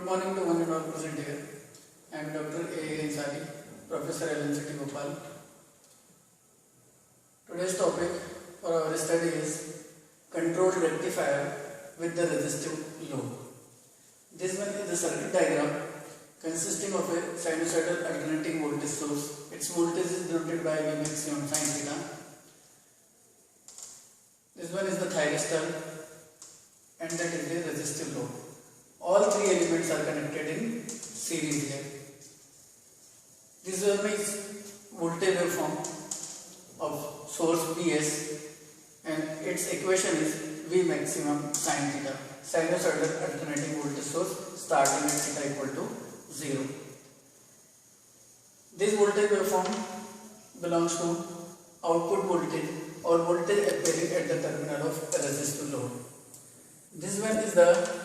Good morning to one and all present here. I am Dr. A. Ansari, Professor LNCT Bhopal. Today's topic for our study is controlled rectifier with the resistive load. This one is the circuit diagram consisting of a sinusoidal alternating voltage source. Its voltage is denoted by V maximum sin theta. This one is the thyristor and that is the resistive load. All three elements are connected in series here. This one is voltage waveform of source Vs and its equation is V maximum sin theta. Sinusoidal alternating voltage source starting at theta equal to 0. This voltage waveform belongs to output voltage or voltage appearing at the terminal of a resistive load. This one is the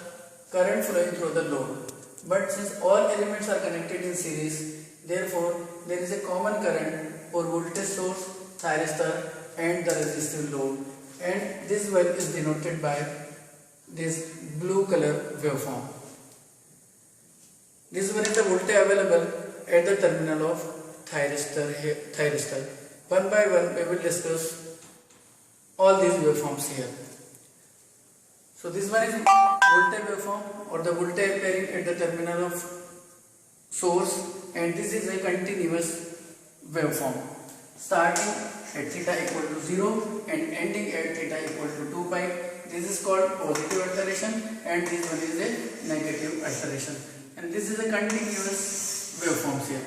current flowing through the load, but since all elements are connected in series, therefore there is a common current for voltage source, thyristor and the resistive load, and this one is denoted by this blue color waveform. This one is the voltage available at the terminal of thyristor. One by one we will discuss all these waveforms here. So this one is voltage waveform or the voltage appearing at the terminal of source, and this is a continuous waveform starting at theta equal to 0 and ending at theta equal to 2 pi. This is called positive alteration and this one is a negative alteration, and this is a continuous waveforms here.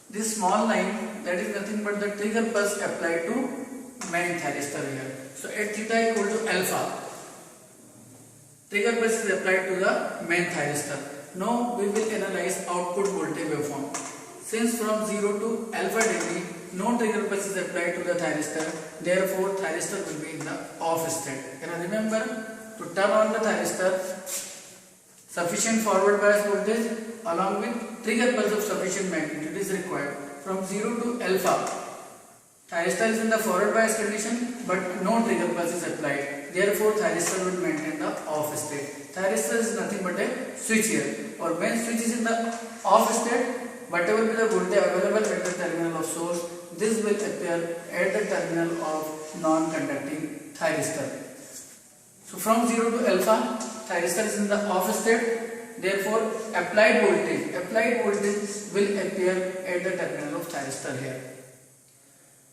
This small line, that is nothing but the trigger pulse applied to main thyristor here. So at theta equal to alpha, trigger pulse is applied to the main thyristor. Now we will analyze output voltage waveform. Since from 0 to alpha degree, no trigger pulse is applied to the thyristor, therefore thyristor will be in the off state. Can I remember, to turn on the thyristor, sufficient forward bias voltage along with trigger pulse of sufficient magnitude is required. From 0 to alpha, thyristor is in the forward bias condition but no trigger pulse is applied. Therefore, thyristor will maintain the off state. Thyristor is nothing but a switch here. Or when switch is in the off state, whatever be the voltage available at the terminal of source, this will appear at the terminal of non-conducting thyristor. So from 0 to alpha, thyristor is in the off state. Therefore, applied voltage will appear at the terminal of thyristor here.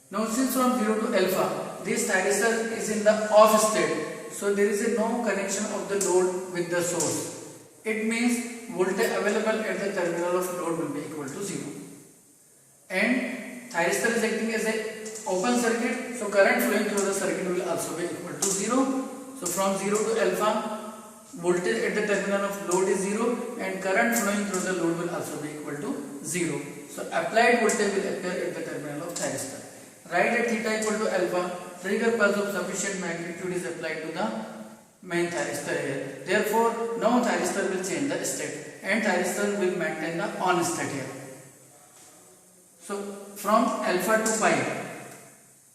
Now since from 0 to alpha, this thyristor is in the off state, so there is no connection of the load with the source. It means voltage available at the terminal of load will be equal to 0. And thyristor is acting as a open circuit, so current flowing through the circuit will also be equal to 0. So from 0 to alpha, voltage at the terminal of load is 0 and current flowing through the load will also be equal to 0. So applied voltage will appear at the terminal of thyristor. Right at theta equal to alpha, trigger pulse of sufficient magnitude is applied to the main thyristor here. Therefore, now thyristor will change the state and thyristor will maintain the on state here. So from alpha to pi,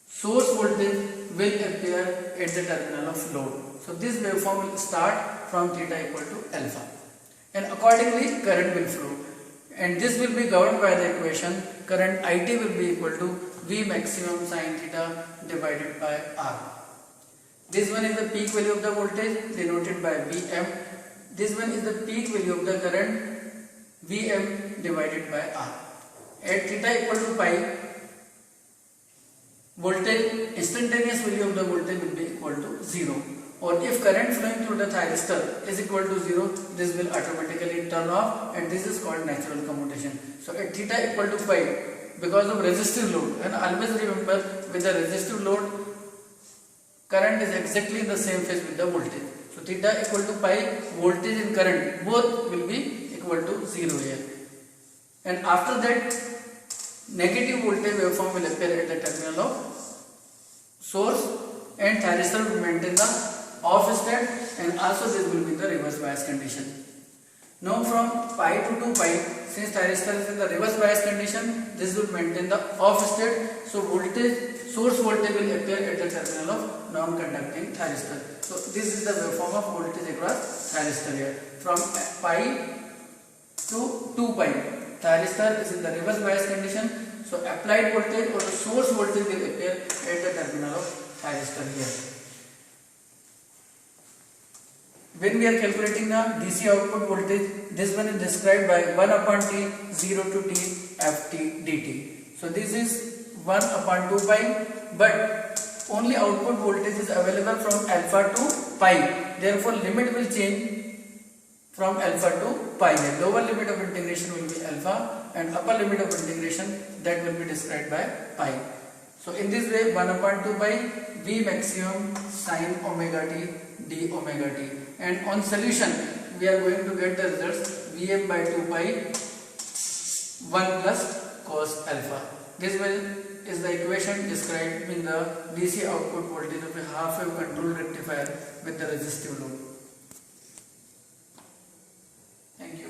source voltage will appear at the terminal of load. So this waveform will start from theta equal to alpha, and accordingly current will flow, and this will be governed by the equation current IT will be equal to V maximum sin theta divided by R. This one is the peak value of the voltage denoted by Vm. This one is the peak value of the current Vm divided by R. At theta equal to pi, voltage, instantaneous value of the voltage will be equal to 0. Or if current flowing through the thyristor is equal to 0, this will automatically turn off, and this is called natural commutation. So at theta equal to pi, because of resistive load, and always remember with the resistive load, current is exactly in the same phase with the voltage. So theta equal to pi, voltage and current both will be equal to 0 here. And after that, negative voltage waveform will appear at the terminal of source and thyristor will maintain the off state, and also this will be the reverse bias condition. Now from pi to 2 pi, since thyristor is in the reverse bias condition, this will maintain the off state. So source voltage will appear at the terminal of non-conducting thyristor. So this is the waveform of voltage across thyristor here. From pi to 2 pi, thyristor is in the reverse bias condition. So applied voltage or the source voltage will appear at the terminal of thyristor here. When we are calculating the DC output voltage, this one is described by 1 upon T 0 to T Ft dt. So this is 1 upon 2 pi, but only output voltage is available from alpha to pi. Therefore, limit will change from alpha to pi. The lower limit of integration will be alpha and upper limit of integration that will be described by pi. So in this way, 1 upon 2 pi V maximum sin omega t d omega t. And on solution, we are going to get the results Vm by 2 pi 1 plus cos alpha. This is the equation described in the DC output voltage of a half wave control rectifier with the resistive load.